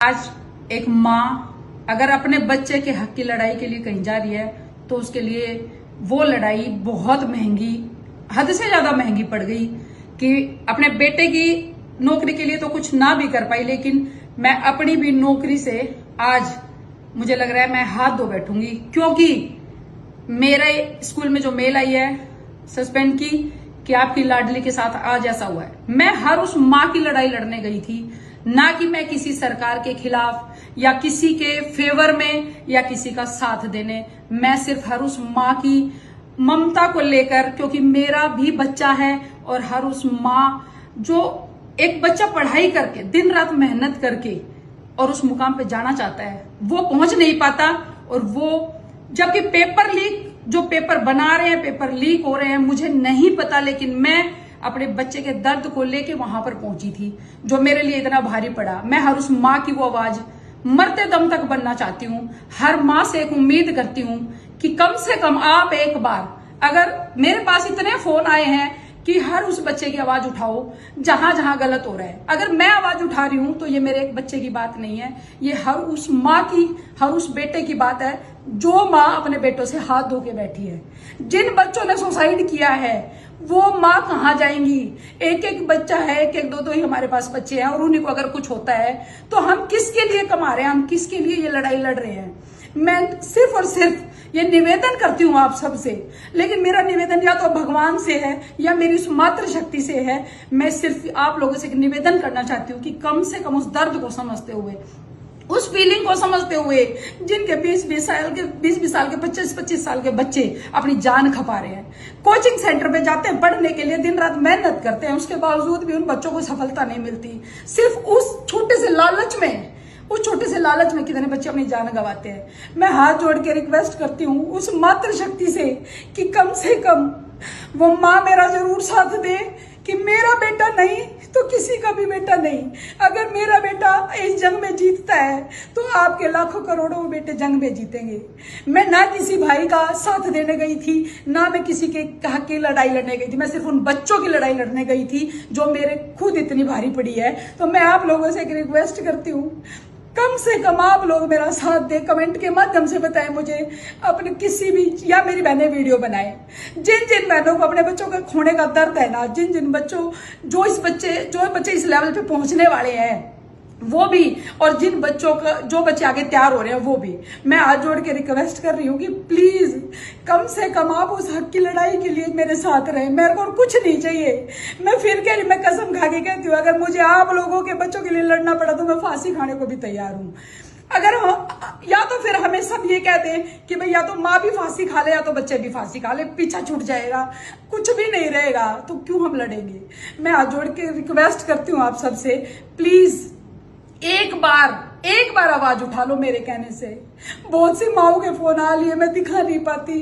आज एक माँ अगर अपने बच्चे के हक की लड़ाई के लिए कहीं जा रही है तो उसके लिए वो लड़ाई बहुत महंगी, हद से ज्यादा महंगी पड़ गई कि अपने बेटे की नौकरी के लिए तो कुछ ना भी कर पाई, लेकिन मैं अपनी भी नौकरी से आज मुझे लग रहा है मैं हाथ धो बैठूंगी, क्योंकि मेरे स्कूल में जो मेल आई है सस्पेंड की कि आपकी लाडली के साथ आज ऐसा हुआ है। मैं हर उस माँ की लड़ाई लड़ने गई थी, ना कि मैं किसी सरकार के खिलाफ या किसी के फेवर में या किसी का साथ देने। मैं सिर्फ हर उस माँ की ममता को लेकर, क्योंकि मेरा भी बच्चा है, और हर उस माँ जो एक बच्चा पढ़ाई करके दिन रात मेहनत करके और उस मुकाम पे जाना चाहता है, वो पहुंच नहीं पाता, और वो जबकि पेपर लीक, जो पेपर बना रहे हैं, पेपर लीक हो रहे हैं, मुझे नहीं पता, लेकिन मैं अपने बच्चे के दर्द को लेके वहां पर पहुंची थी, जो मेरे लिए इतना भारी पड़ा। मैं हर उस माँ की वो आवाज मरते दम तक बनना चाहती हूँ। हर माँ से एक उम्मीद करती हूँ कि कम से कम आप एक बार, अगर मेरे पास इतने फोन आए हैं कि हर उस बच्चे की आवाज उठाओ जहां जहां गलत हो रहा है, अगर मैं आवाज उठा रही हूं तो ये मेरे एक बच्चे की बात नहीं है, ये हर उस माँ की, हर उस बेटे की बात है जो माँ अपने बेटों से हाथ धो के बैठी है। जिन बच्चों ने सुसाइड किया है वो माँ कहाँ जाएंगी? एक एक बच्चा है, एक एक दो दो ही हमारे पास बच्चे हैं, और उन्हीं को अगर कुछ होता है तो हम किसके लिए कमा रहे हैं, हम किसके लिए ये लड़ाई लड़ रहे हैं? मैं सिर्फ और सिर्फ ये निवेदन करती हूँ आप सबसे, लेकिन मेरा निवेदन या तो भगवान से है या मेरी उस मातृ शक्ति से है। मैं सिर्फ आप लोगों से एक निवेदन करना चाहती हूँ कि कम से कम उस दर्द को समझते हुए, उस फीलिंग को समझते हुए, जिनके 20-20 साल के 25-25 साल के बच्चे अपनी जान खपा रहे हैं, कोचिंग सेंटर पे जाते हैं पढ़ने के लिए, दिन रात मेहनत करते हैं, उसके बावजूद भी उन बच्चों को सफलता नहीं मिलती। सिर्फ उस छोटे से लालच में कितने बच्चे अपनी जान गंवाते हैं। मैं हाथ जोड़ के रिक्वेस्ट करती हूँ उस मातृ शक्ति से कि कम से कम वो माँ मेरा जरूर साथ दे कि मेरा बेटा नहीं तो किसी का भी बेटा नहीं। अगर मेरा बेटा इस जंग में जीतता है तो आपके लाखों करोड़ों बेटे जंग में जीतेंगे। मैं ना किसी भाई का साथ देने गई थी, ना मैं किसी के हक की लड़ाई लड़ने गई थी, मैं सिर्फ उन बच्चों की लड़ाई लड़ने गई थी जो मेरे खुद इतनी भारी पड़ी है। तो मैं आप लोगों से एक रिक्वेस्ट करती हूँ, कम से कम आप लोग मेरा साथ दें, कमेंट के माध्यम से बताएं मुझे, अपने किसी भी, या मेरी बहनें वीडियो बनाएं। जिन जिन बहनों को अपने बच्चों के खोने का दर्द है ना, जिन जिन बच्चों जो बच्चे इस लेवल पे पहुंचने वाले हैं वो भी, और जिन बच्चों का, जो बच्चे आगे तैयार हो रहे हैं वो भी, मैं हाथ जोड़ के रिक्वेस्ट कर रही हूँ कि प्लीज कम से कम आप उस हक की लड़ाई के लिए मेरे साथ रहें। मेरे को और कुछ नहीं चाहिए। मैं फिर कह रही, मैं कसम खा के कहती हूँ, अगर मुझे आप लोगों के बच्चों के लिए लड़ना पड़ा तो मैं फांसी खाने को भी तैयार हूँ। अगर या तो फिर हमें सब ये कह दें कि भाई या तो माँ भी फांसी खा ले या तो बच्चे भी फांसी खा ले, पीछा छूट जाएगा, कुछ भी नहीं रहेगा, तो क्यों हम लड़ेंगे? मैं हाथ जोड़ के रिक्वेस्ट करती हूँ आप सबसे, प्लीज एक बार आवाज उठा लो मेरे कहने से। बहुत सी माओ के फोन आ लिए, मैं दिखा नहीं पाती,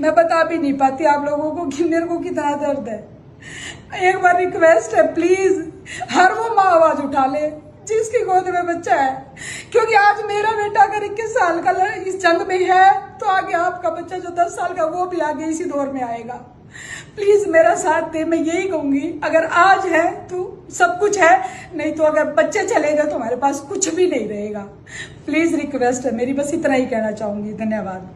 मैं बता भी नहीं पाती आप लोगों को कि मेरे को कितना दर्द है। एक बार रिक्वेस्ट है, प्लीज हर वो माँ आवाज उठा ले जिसकी गोद में बच्चा है, क्योंकि आज मेरा बेटा अगर 21 साल का इस जंग में है तो आगे आपका बच्चा जो 10 साल का वो भी आगे इसी दौर में आएगा। प्लीज मेरा साथ दे, मैं यही कहूंगी। अगर आज है तो सब कुछ है, नहीं तो अगर बच्चे चले गए तो हमारे पास कुछ भी नहीं रहेगा। प्लीज रिक्वेस्ट है मेरी, बस इतना ही कहना चाहूंगी। धन्यवाद।